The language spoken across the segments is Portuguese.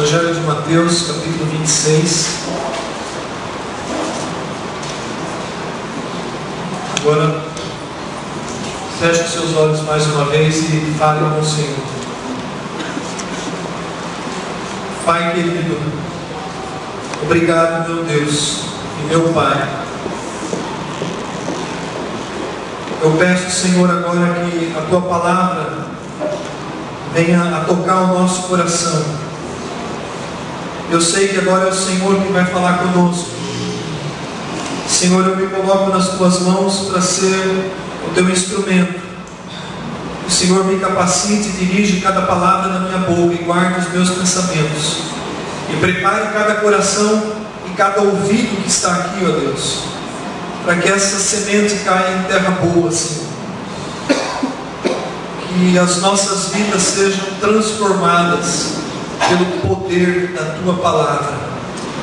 Evangelho de Mateus, capítulo 26. Agora, feche os seus olhos mais uma vez e fale com o Senhor. Pai querido, obrigado, meu Deus e meu Pai. Eu peço, Senhor, agora que a Tua palavra venha a tocar o nosso coração. Eu sei que agora é o Senhor que vai falar conosco. Senhor, eu me coloco nas Tuas mãos para ser o Teu instrumento. O Senhor me capacite e dirige cada palavra da minha boca e guarde os meus pensamentos. E prepare cada coração e cada ouvido que está aqui, ó Deus, para que essa semente caia em terra boa, Senhor. Que as nossas vidas sejam transformadas pelo poder da Tua palavra,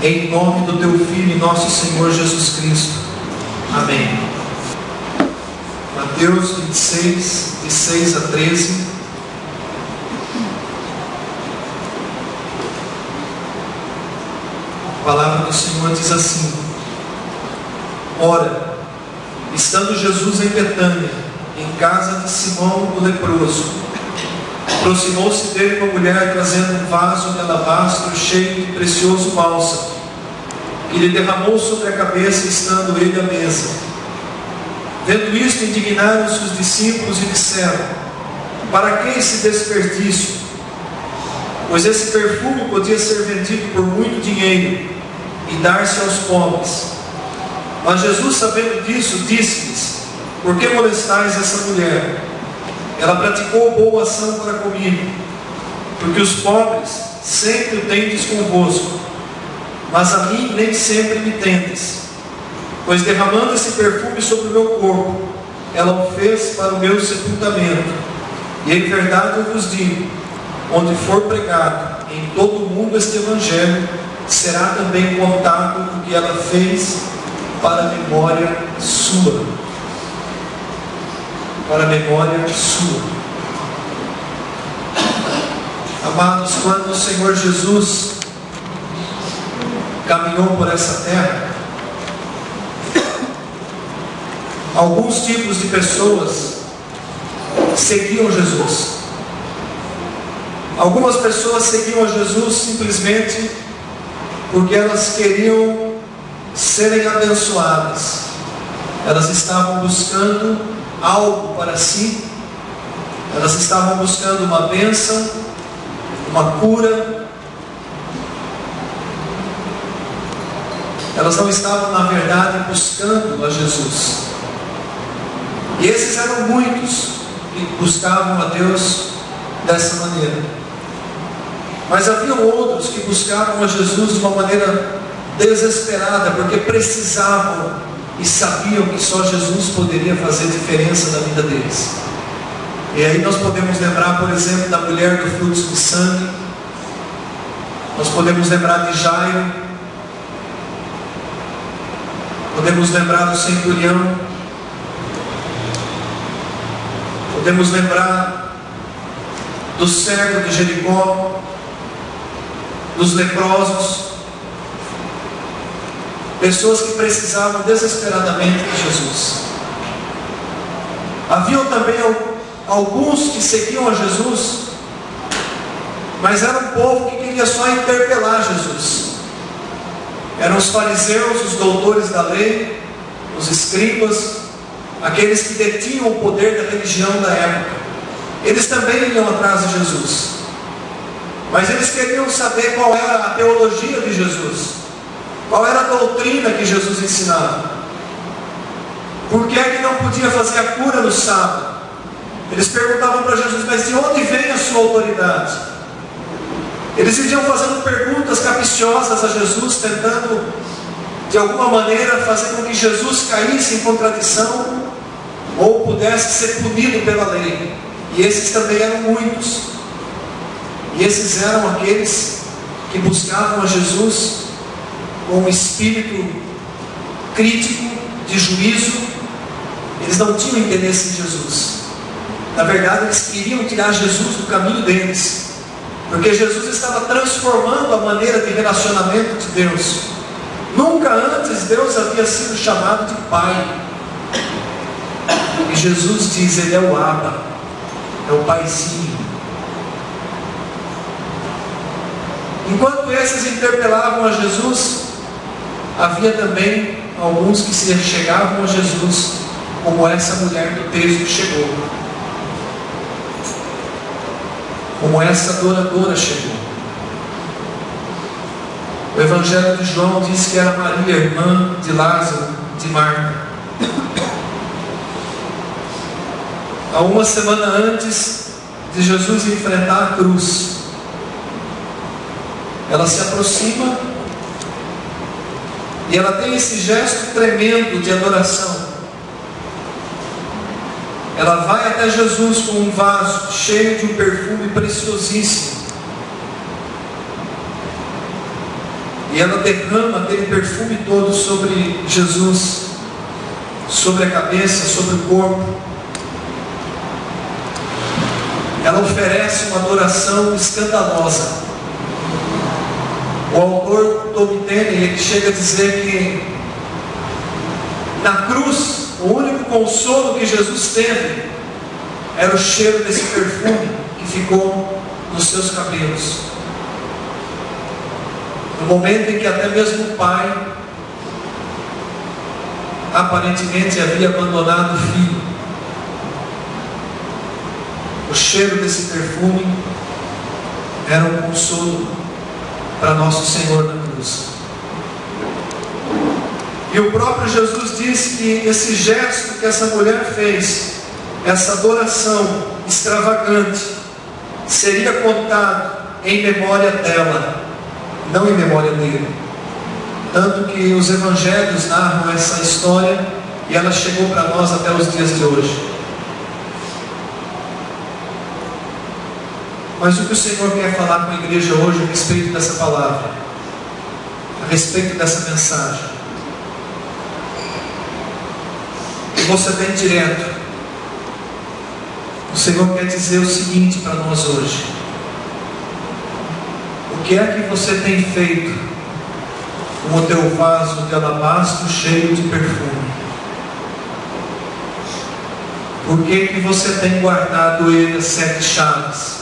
em nome do Teu Filho e nosso Senhor Jesus Cristo. Amém. Mateus 26, de 6 a 13. A palavra do Senhor diz assim: Ora, estando Jesus em Betânia, em casa de Simão o leproso, aproximou-se dele uma mulher trazendo um vaso de alabastro cheio de precioso bálsamo, que lhe derramou sobre a cabeça, estando ele à mesa. Vendo isto, indignaram-se os discípulos e disseram: Para que esse desperdício? Pois esse perfume podia ser vendido por muito dinheiro e dar-se aos pobres. Mas Jesus, sabendo disso, disse-lhes: Por que molestais essa mulher? Ela praticou boa ação para comigo, porque os pobres sempre o tendes convosco, mas a mim nem sempre me tendes. Pois derramando esse perfume sobre o meu corpo, ela o fez para o meu sepultamento. E em verdade eu vos digo: onde for pregado em todo o mundo este Evangelho, será também contado o que ela fez para a memória sua. Para a memória sua. Amados, quando o Senhor Jesus caminhou por essa terra, alguns tipos de pessoas seguiam Jesus. Algumas pessoas seguiam a Jesus simplesmente porque elas queriam serem abençoadas. Elas estavam buscando algo para si. Elas estavam buscando uma bênção, uma cura. Elas não estavam, na verdade, buscando a Jesus. E esses eram muitos que buscavam a Deus dessa maneira. Mas haviam outros que buscavam a Jesus de uma maneira desesperada, porque precisavam e sabiam que só Jesus poderia fazer diferença na vida deles. E aí nós podemos lembrar, por exemplo, da mulher do fluxo de sangue. Nós podemos lembrar de Jairo. Podemos lembrar do centurião. Podemos lembrar do cego de Jericó, dos leprosos, pessoas que precisavam desesperadamente de Jesus. Haviam também alguns que seguiam a Jesus, mas era um povo que queria só interpelar Jesus. Eram os fariseus, os doutores da lei, os escribas, aqueles que detinham o poder da religião da época. Eles também iam atrás de Jesus, mas eles queriam saber qual era a teologia de Jesus, qual era a doutrina que Jesus ensinava. Por que é que não podia fazer a cura no sábado? Eles perguntavam para Jesus: mas de onde vem a sua autoridade? Eles iam fazendo perguntas capciosas a Jesus, tentando de alguma maneira fazer com que Jesus caísse em contradição ou pudesse ser punido pela lei. E esses também eram muitos. E esses eram aqueles que buscavam a Jesus com um espírito crítico, de juízo. Eles não tinham interesse em Jesus. Na verdade, eles queriam tirar Jesus do caminho deles, Porque Jesus estava transformando a maneira de relacionamento de Deus. Nunca antes Deus havia sido chamado de Pai. E Jesus diz, Ele é o Abba, é o Paizinho. Enquanto esses interpelavam a Jesus, havia também alguns que se chegavam a Jesus, como essa mulher do texto chegou. Como essa adoradora chegou. O Evangelho de João diz que era Maria, irmã de Lázaro, de Marta. Há uma semana antes de Jesus enfrentar a cruz, ela se aproxima e ela tem esse gesto tremendo de adoração. Ela vai até Jesus com um vaso cheio de um perfume preciosíssimo. E ela derrama aquele perfume todo sobre Jesus, sobre a cabeça, sobre o corpo. Ela oferece uma adoração escandalosa. O autor Tobitene, ele chega a dizer que na cruz, o único consolo que Jesus teve era o cheiro desse perfume que ficou nos seus cabelos. No momento em que até mesmo o pai aparentemente havia abandonado o filho, o cheiro desse perfume era um consolo para nosso Senhor na cruz. E o próprio Jesus disse que esse gesto que essa mulher fez, essa adoração extravagante, seria contado em memória dela, não em memória dele. Tanto que os evangelhos narram essa história e ela chegou para nós até os dias de hoje. Mas o que o Senhor quer falar com a igreja hoje a respeito dessa palavra, a respeito dessa mensagem? Vou ser bem direto. O Senhor quer dizer o seguinte para nós hoje: o que é que você tem feito com o teu vaso de alabastro cheio de perfume? Por que você tem guardado ele às 7 chaves,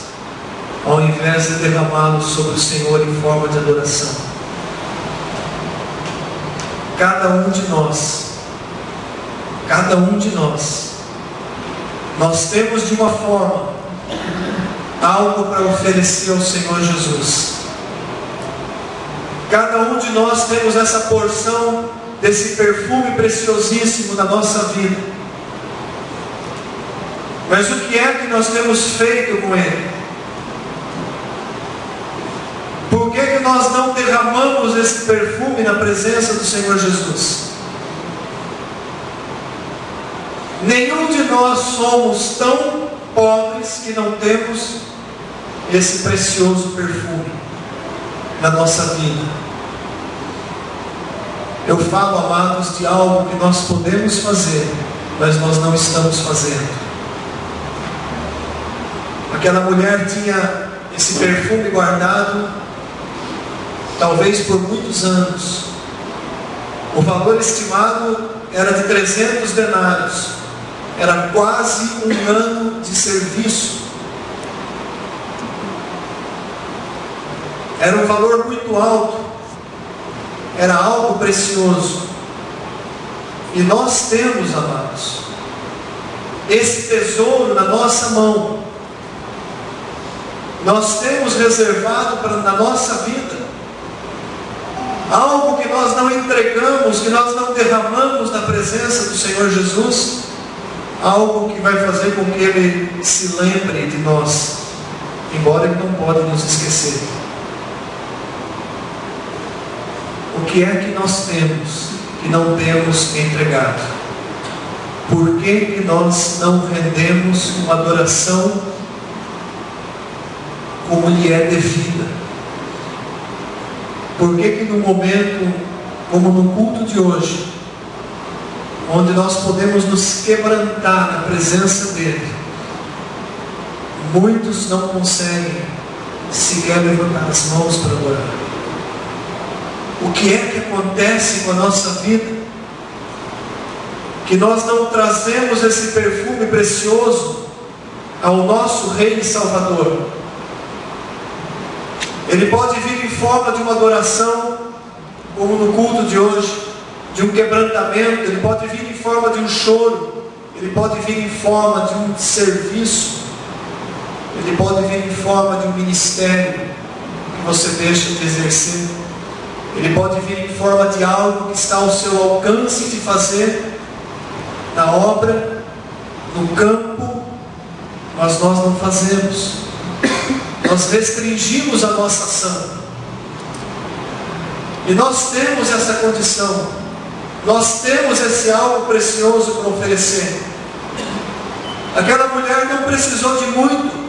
ao invés de derramá-lo sobre o Senhor em forma de adoração? Cada um de nós, nós temos de uma forma algo para oferecer ao Senhor Jesus. Cada um de nós temos essa porção desse perfume preciosíssimo na nossa vida. Mas o que é que nós temos feito com ele? Por que nós não derramamos esse perfume na presença do Senhor Jesus? Nenhum de nós somos tão pobres que não temos esse precioso perfume na nossa vida. Eu falo, amados, de algo que nós podemos fazer, mas nós não estamos fazendo. Aquela mulher tinha esse perfume guardado, talvez por muitos anos. O valor estimado era de 300 denários. Era quase um ano de serviço. Era um valor muito alto. Era algo precioso. E nós temos, amados, esse tesouro na nossa mão. Nós temos reservado na nossa vida algo que nós não entregamos, que nós não derramamos na presença do Senhor Jesus. Algo que vai fazer com que Ele se lembre de nós, embora Ele não pode nos esquecer. O que é que nós temos que não temos entregado? Por que nós não rendemos uma adoração como lhe é devida? Por que num momento como no culto de hoje, onde nós podemos nos quebrantar na presença dEle, muitos não conseguem sequer levantar as mãos para adorar. O que é que acontece com a nossa vida? Que nós não trazemos esse perfume precioso ao nosso Rei e Salvador. Ele pode vir em forma de uma adoração, como no culto de hoje, de um quebrantamento. Ele pode vir em forma de um choro. Ele pode vir em forma de um serviço. Ele pode vir em forma de um ministério que você deixa de exercer. Ele pode vir em forma de algo que está ao seu alcance de fazer na obra, no campo, mas nós não fazemos. Nós restringimos a nossa ação. E nós temos essa condição. Nós temos esse algo precioso para oferecer. Aquela mulher não precisou de muito.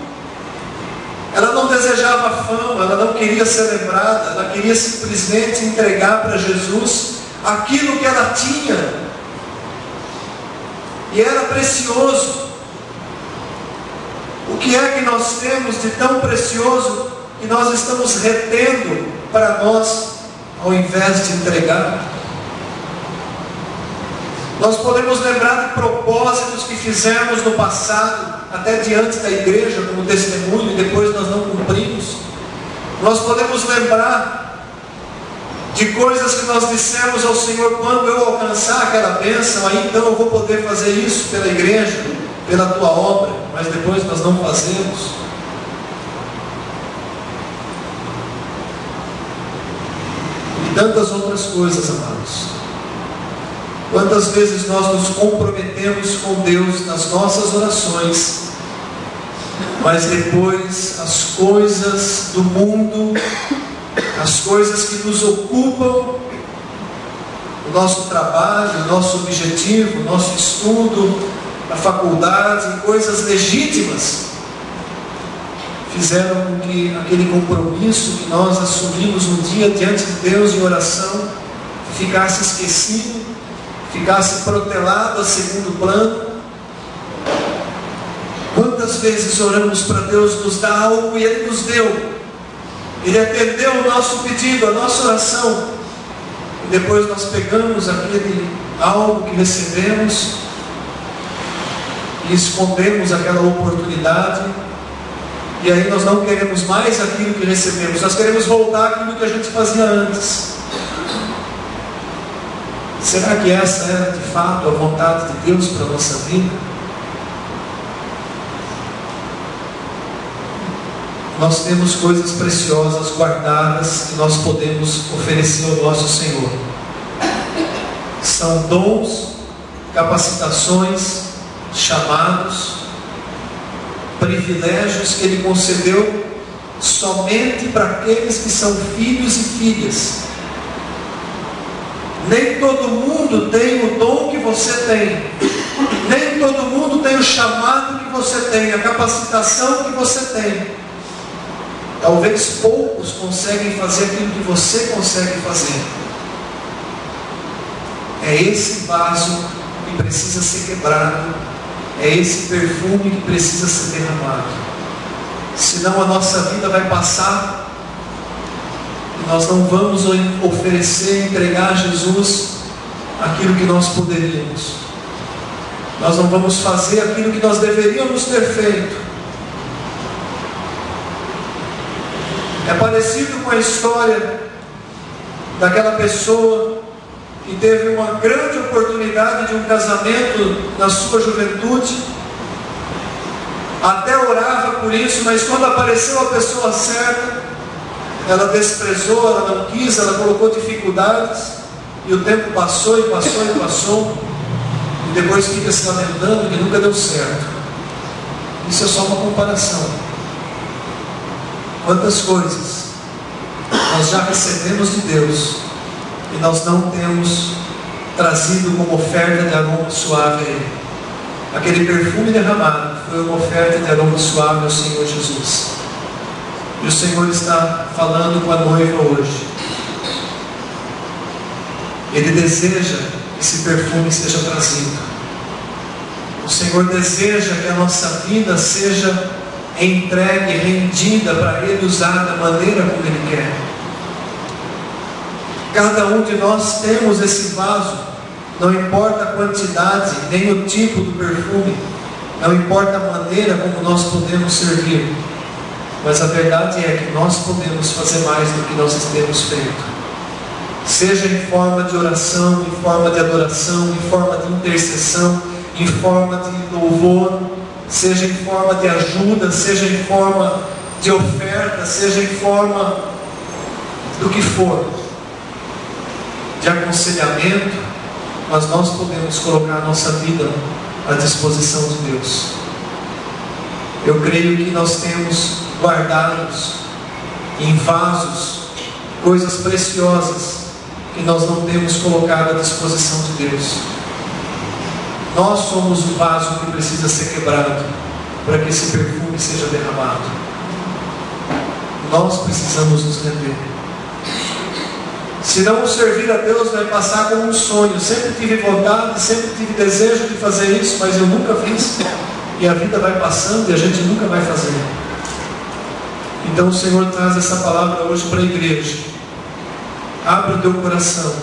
Ela não desejava fama, ela não queria ser lembrada, ela queria simplesmente entregar para Jesus aquilo que ela tinha. E era precioso. O que é que nós temos de tão precioso que nós estamos retendo para nós, ao invés de entregar? Nós podemos lembrar de propósitos que fizemos no passado, até diante da igreja, como testemunho, e depois nós não cumprimos. Nós podemos lembrar de coisas que nós dissemos ao Senhor: quando eu alcançar aquela bênção, aí então eu vou poder fazer isso pela igreja, pela tua obra, mas depois nós não fazemos. E tantas outras coisas, amados. Quantas vezes nós nos comprometemos com Deus nas nossas orações, mas depois as coisas do mundo, as coisas que nos ocupam, o nosso trabalho, o nosso objetivo, o nosso estudo, a faculdade, coisas legítimas, fizeram com que aquele compromisso que nós assumimos um dia diante de Deus em oração ficasse esquecido, ficasse protelado a segundo plano. Quantas vezes oramos para Deus nos dar algo e Ele nos deu, Ele atendeu o nosso pedido, a nossa oração, e depois nós pegamos aquele algo que recebemos e escondemos aquela oportunidade, e aí nós não queremos mais aquilo que recebemos, nós queremos voltar àquilo que a gente fazia antes. Será que essa era de fato a vontade de Deus para a nossa vida? Nós temos coisas preciosas guardadas que nós podemos oferecer ao nosso Senhor. São dons, capacitações, chamados, privilégios que Ele concedeu somente para aqueles que são filhos e filhas. Nem todo mundo tem o dom que você tem. Nem todo mundo tem o chamado que você tem, a capacitação que você tem. Talvez poucos conseguem fazer aquilo que você consegue fazer. É esse vaso que precisa ser quebrado. É esse perfume que precisa ser derramado. Senão a nossa vida vai passar e nós não vamos oferecer, entregar a Jesus aquilo que nós poderíamos. Nós não vamos fazer aquilo que nós deveríamos ter feito. É parecido com a história daquela pessoa que teve uma grande oportunidade de um casamento na sua juventude, até orava por isso, mas quando apareceu a pessoa certa, ela desprezou, ela não quis, ela colocou dificuldades, e o tempo passou e passou e passou, e depois fica se lamentando que nunca deu certo. Isso é só uma comparação. Quantas coisas nós já recebemos de Deus e nós não temos trazido como oferta de aroma suave a Ele. Aquele perfume derramado foi uma oferta de aroma suave ao Senhor Jesus. E o Senhor está falando com a noiva hoje. Ele deseja que esse perfume seja trazido. O Senhor deseja que a nossa vida seja entregue, rendida para Ele usar da maneira como Ele quer. Cada um de nós temos esse vaso, não importa a quantidade, nem o tipo do perfume, não importa a maneira como nós podemos servir, mas a verdade é que nós podemos fazer mais do que nós temos feito. Seja em forma de oração, em forma de adoração, em forma de intercessão, em forma de louvor, seja em forma de ajuda, seja em forma de oferta, seja em forma do que for, de aconselhamento, mas nós podemos colocar a nossa vida à disposição de Deus. Eu creio que nós temos guardados em vasos coisas preciosas que nós não temos colocado à disposição de Deus. Nós somos o vaso que precisa ser quebrado para que esse perfume seja derramado. Nós precisamos nos render. Se não servir a Deus, vai passar como um sonho. Sempre tive vontade, sempre tive desejo de fazer isso, mas eu nunca fiz. E a vida vai passando e a gente nunca vai fazer. Então o Senhor traz essa palavra hoje para a igreja. Abre o teu coração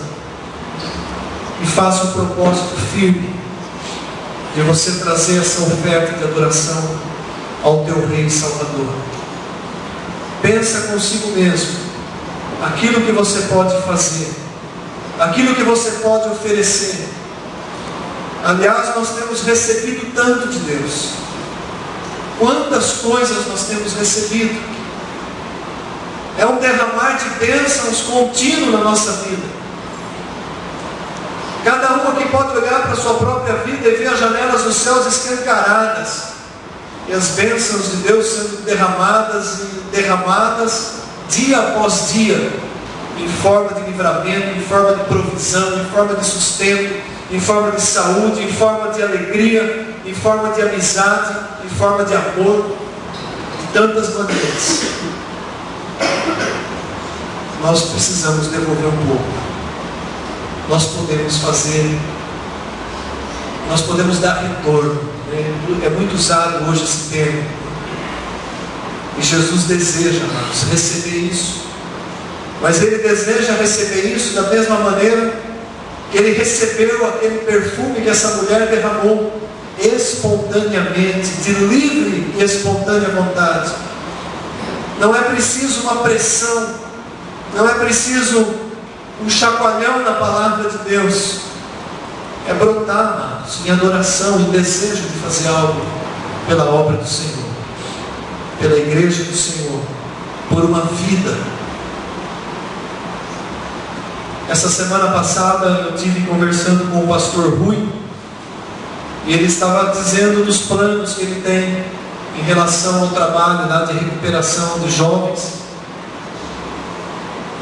e faça um propósito firme de você trazer essa oferta de adoração ao teu Rei e Salvador. Pensa consigo mesmo aquilo que você pode fazer, aquilo que você pode oferecer. Aliás, nós temos recebido tanto de Deus. Quantas coisas nós temos recebido. É um derramar de bênçãos contínuo na nossa vida. Cada um aqui pode olhar para a sua própria vida e ver as janelas dos céus escancaradas, e as bênçãos de Deus sendo derramadas e derramadas dia após dia, em forma de livramento, em forma de provisão, em forma de sustento, em forma de saúde, em forma de alegria, em forma de amizade, em forma de amor, de tantas maneiras. Nós precisamos devolver um pouco. Nós podemos fazer, nós podemos dar retorno. É muito usado hoje esse termo. E Jesus deseja, amados, receber isso. Mas Ele deseja receber isso da mesma maneira que Ele recebeu aquele perfume que essa mulher derramou espontaneamente, de livre e espontânea vontade. Não é preciso uma pressão, não é preciso um chacoalhão na palavra de Deus. É brotar, amados, em adoração, em desejo de fazer algo pela obra do Senhor, pela igreja do Senhor, por uma vida. Essa semana passada eu estive conversando com o pastor Rui, e ele estava dizendo dos planos que ele tem em relação ao trabalho lá de recuperação de jovens.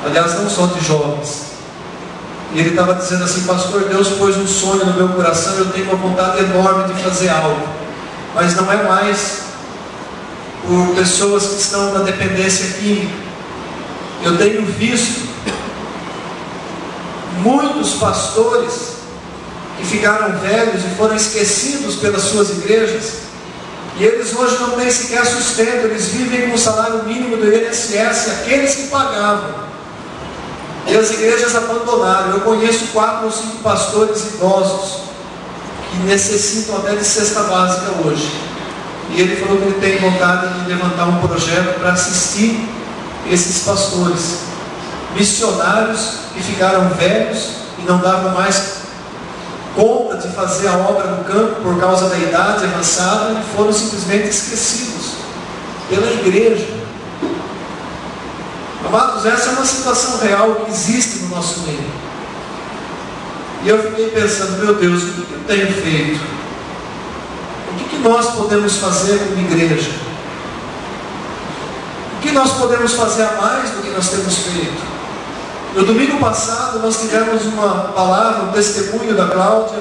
Aliás, não só de jovens. E ele estava dizendo assim: pastor, Deus pôs um sonho no meu coração, eu tenho uma vontade enorme de fazer algo, mas não é mais por pessoas que estão na dependência química. Eu tenho visto muitos pastores que ficaram velhos e foram esquecidos pelas suas igrejas, e eles hoje não têm sequer sustento, eles vivem com o salário mínimo do INSS, aqueles que pagavam. E as igrejas abandonaram. Eu conheço 4 ou 5 pastores idosos que necessitam até de cesta básica hoje. E ele falou que ele tem vontade de levantar um projeto para assistir esses pastores, missionários que ficaram velhos e não davam mais conta de fazer a obra no campo por causa da idade avançada e foram simplesmente esquecidos pela igreja. Amados, essa é uma situação real que existe no nosso meio. E eu fiquei pensando: meu Deus, o que eu tenho feito? O que nós podemos fazer como igreja? O que nós podemos fazer a mais do que nós temos feito? No domingo passado nós tivemos uma palavra, um testemunho da Cláudia,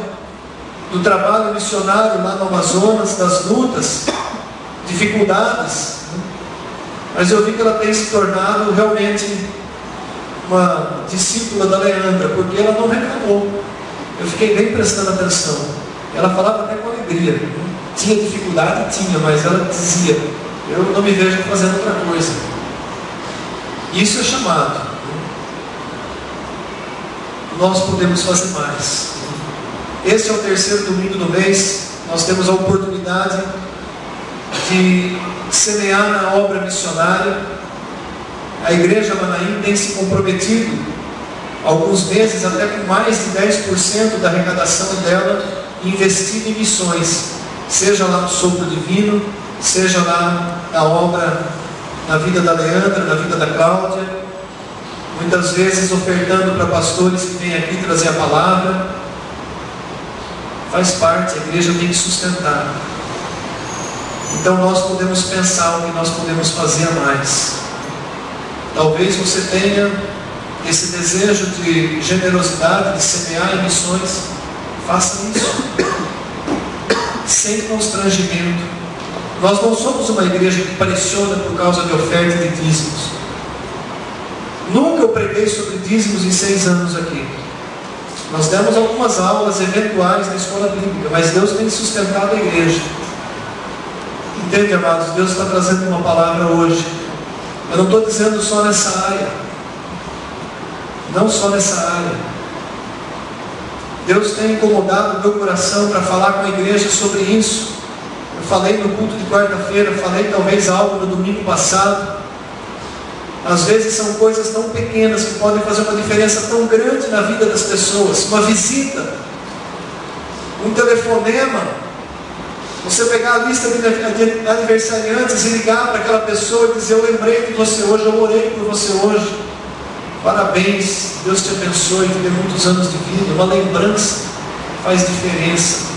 do trabalho missionário lá no Amazonas, das lutas, dificuldades. Mas eu vi que ela tem se tornado realmente uma discípula da Leandra, porque ela não reclamou. Eu fiquei bem prestando atenção. Ela falava até com alegria. Tinha dificuldade? Tinha, mas ela dizia: Eu não me vejo fazendo outra coisa. Isso é chamado. Nós podemos fazer mais. Esse é o terceiro domingo do mês. Nós temos a oportunidade de semear na obra missionária. A Igreja Manaim tem se comprometido, alguns meses, até com mais de 10% da arrecadação dela, investida em missões, seja lá no Sopro Divino, seja lá na obra, na vida da Leandra, na vida da Cláudia, muitas vezes ofertando para pastores que vêm aqui trazer a palavra. Faz parte, a igreja tem que sustentar. Então nós podemos pensar o que nós podemos fazer a mais. Talvez você tenha esse desejo de generosidade, de semear em missões. Faça isso sem constrangimento. Nós não somos uma igreja que pressiona por causa de oferta de dízimos. Nunca eu preguei sobre dízimos em 6 anos aqui. Nós demos algumas aulas eventuais na escola bíblica, mas Deus tem sustentado a igreja. Entende, amados? Deus está trazendo uma palavra hoje. Eu não estou dizendo só nessa área. Não só nessa área. Deus tem incomodado o meu coração para falar com a igreja sobre isso. Eu falei no culto de quarta-feira, falei talvez algo no domingo passado. Às vezes são coisas tão pequenas que podem fazer uma diferença tão grande na vida das pessoas. Uma visita, um telefonema, você pegar a lista de aniversariantes e ligar para aquela pessoa e dizer: eu lembrei de você hoje, eu orei por você hoje, parabéns, Deus te abençoe, te dê muitos anos de vida. Uma lembrança faz diferença.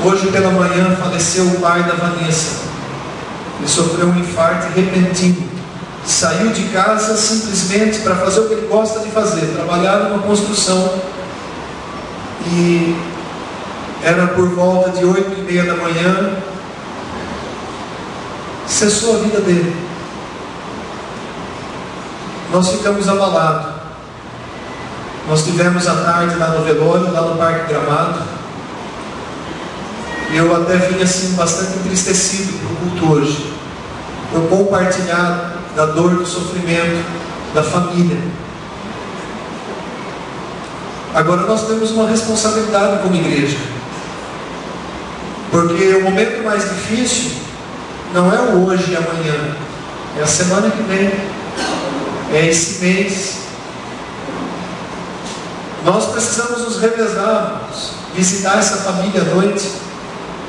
Hoje pela manhã faleceu o pai da Vanessa. Ele sofreu um infarto repentino. Saiu de casa simplesmente para fazer o que ele gosta de fazer, trabalhar numa construção. E era por volta de 8h30 da manhã. Cessou a vida dele. Nós ficamos abalados. Nós tivemos a tarde lá no velório, lá no Parque Gramado. Eu até vim assim bastante entristecido para o culto hoje, por compartilhar da dor, do sofrimento da família. Agora nós temos uma responsabilidade como igreja, porque o momento mais difícil não é o hoje e amanhã, é a semana que vem, é esse mês. Nós precisamos nos revezar, visitar essa família à noite.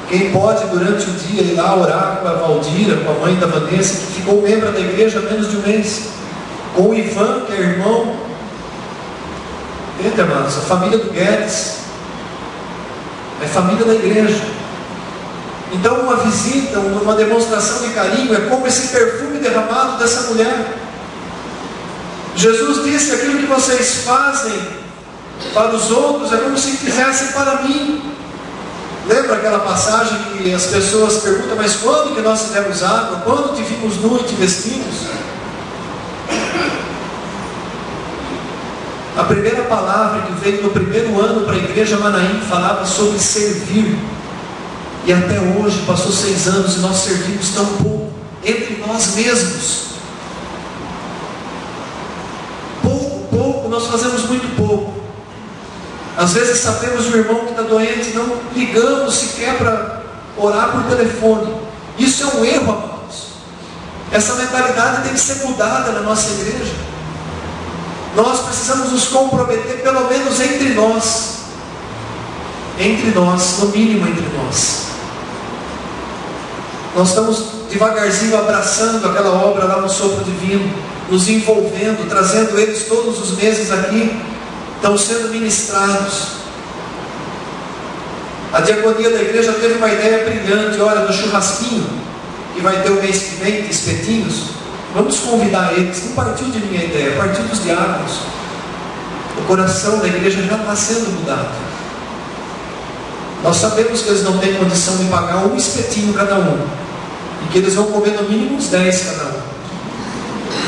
Quem pode durante o dia ir lá orar com a Valdira, com a mãe da Vanessa, que ficou membro da igreja há menos de um mês, com o Ivan, que é irmão. Entende, amados? A família do Guedes é família da igreja. Então uma visita, uma demonstração de carinho é como esse perfume derramado dessa mulher. Jesus disse: aquilo que vocês fazem para os outros é como se fizessem para mim. Lembra aquela passagem que as pessoas perguntam: mas quando que nós fizemos água? Quando te vimos nu e te vestimos? A primeira palavra que veio no primeiro ano para a igreja Manaim falava sobre servir. E até hoje, passou 6 anos e nós servimos tão pouco entre nós mesmos. Pouco, nós fazemos muito pouco. Às vezes sabemos de um irmão que está doente, não ligamos sequer para orar por telefone. Isso é um erro, amados. Essa mentalidade tem que ser mudada na nossa igreja. Nós precisamos nos comprometer, pelo menos entre nós. Entre nós, no mínimo entre nós. Nós estamos devagarzinho abraçando aquela obra lá no Sopro Divino, nos envolvendo, trazendo eles todos os meses aqui. Estão sendo ministrados. A diaconia da igreja teve uma ideia brilhante. Olha, no churrasquinho que vai ter o mês que vem, de espetinhos, vamos convidar eles. Não partiu de minha ideia, partiu dos diáconos. O coração da igreja já está sendo mudado. Nós sabemos que eles não têm condição de pagar um espetinho cada um, e que eles vão comer no mínimo uns 10 cada um.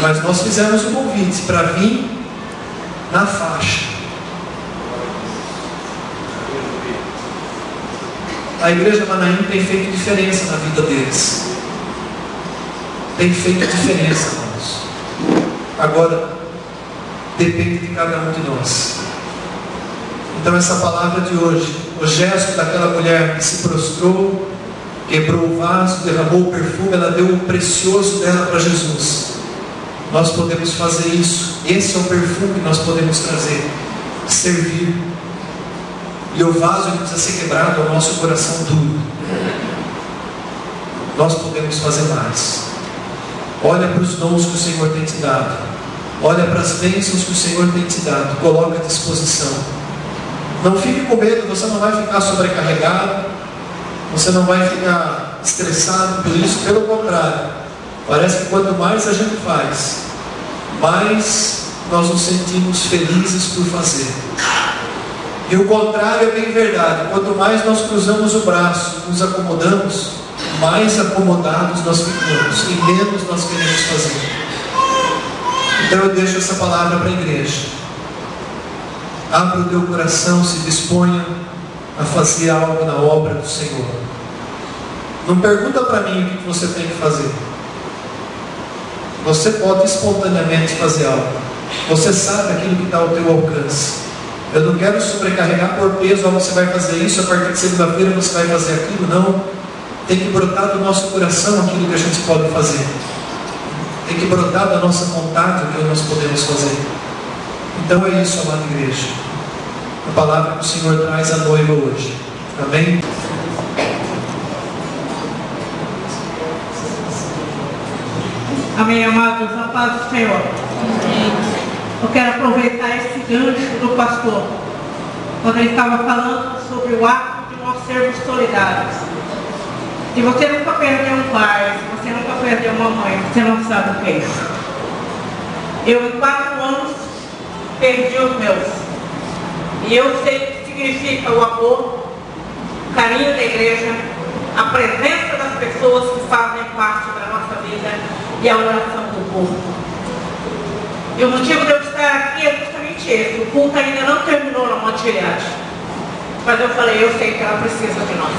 Mas nós fizemos um convite para vir na faixa. A igreja Manaim tem feito diferença na vida deles. Tem feito diferença, irmãos. Agora, depende de cada um de nós. Então essa palavra de hoje, o gesto daquela mulher que se prostrou, quebrou o vaso, derramou o perfume, ela deu o precioso dela para Jesus. Nós podemos fazer isso. Esse é o perfume que nós podemos trazer. Servir. E o vaso ele precisa ser quebrado, o nosso coração duro. Nós podemos fazer mais. Olha para os dons que o Senhor tem te dado. Olha para as bênçãos que o Senhor tem te dado. Coloca à disposição. Não fique com medo, você não vai ficar sobrecarregado. Você não vai ficar estressado por isso. Pelo contrário, parece que quanto mais a gente faz, mais nós nos sentimos felizes por fazer. E o contrário é bem verdade. Quanto mais nós cruzamos o braço, nos acomodamos, mais acomodados nós ficamos e menos nós queremos fazer. Então eu deixo essa palavra para a igreja. Abra o teu coração, se disponha a fazer algo na obra do Senhor. Não pergunta para mim o que você tem que fazer. Você pode espontaneamente fazer algo. Você sabe aquilo que está ao teu alcance. Eu não quero sobrecarregar por peso, você vai fazer isso, a partir de segunda-feira você vai fazer aquilo. Não. Tem que brotar do nosso coração aquilo que a gente pode fazer. Tem que brotar da nossa vontade o que nós podemos fazer. Então é isso, amada igreja. A palavra que o Senhor traz à noiva hoje. Amém? Amém, amados. A paz do Senhor. Amém. Eu quero aproveitar esse gancho do pastor, quando ele estava falando sobre o ato de nós sermos solidários. Se você nunca perdeu um pai, se você nunca perdeu uma mãe, você não sabe o que é isso. Eu, em 4 anos, perdi os meus. E eu sei o que significa o amor, o carinho da igreja, a presença das pessoas que fazem parte da nossa vida e a oração do povo. E o motivo de eu estar aqui é justamente esse. O culto ainda não terminou na Montilhade. Mas eu falei, eu sei que ela precisa de nós.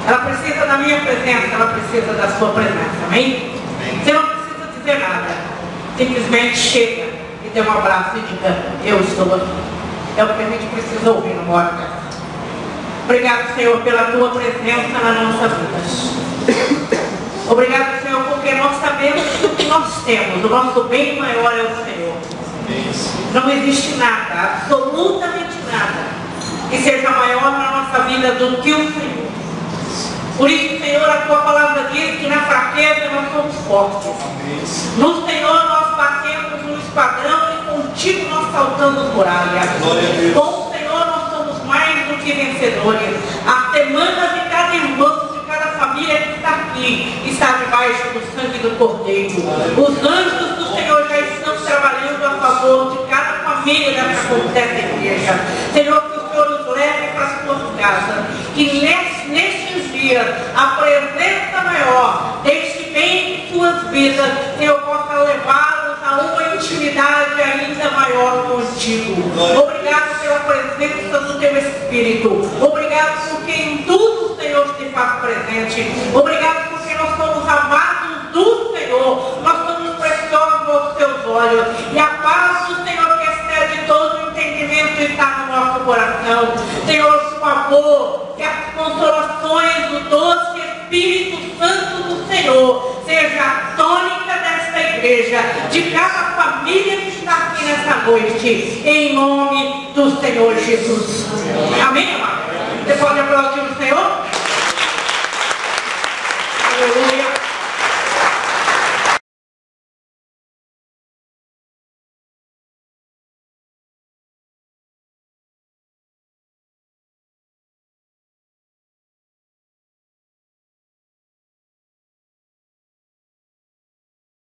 Ela precisa da minha presença, ela precisa da sua presença. Amém? Você não precisa dizer nada. Simplesmente chega e dê um abraço e diga, eu estou aqui. É o que a gente precisa ouvir no hora dessa. Obrigado, Senhor, pela tua presença na nossa vida. Obrigado, Senhor, porque nós sabemos que o que nós temos, o nosso bem maior é o Senhor. Não existe nada, absolutamente nada, que seja maior na nossa vida do que o Senhor. Por isso, Senhor, a tua palavra diz que na fraqueza nós somos fortes. No Senhor nós batemos no esquadrão e contigo nós saltamos muralhas. Com o Senhor nós somos mais do que vencedores. A semana de cada irmão, família que está aqui, está debaixo do sangue do Cordeiro. Os anjos do Senhor já estão trabalhando a favor de cada família dessa igreja. Senhor, que o Senhor nos leve para as suas casas. Que nestes dias a presença maior deste bem em suas vidas, Senhor, possa levá-los a uma intimidade ainda maior contigo. Obrigado pela presença do teu Espírito. Obrigado porque em tudo o Senhor se faz presente. Obrigado porque nós somos amados do Senhor. Nós somos preciosos aos teus olhos. E a paz do Senhor, que excede todo o entendimento, está no nosso coração. Senhor, por favor, que as consolações do doce Espírito Santo do Senhor seja a tônica desta igreja, de cada família que está aqui nessa noite, em nome do Senhor Jesus. Amém, amado? Você pode aplaudir o Senhor?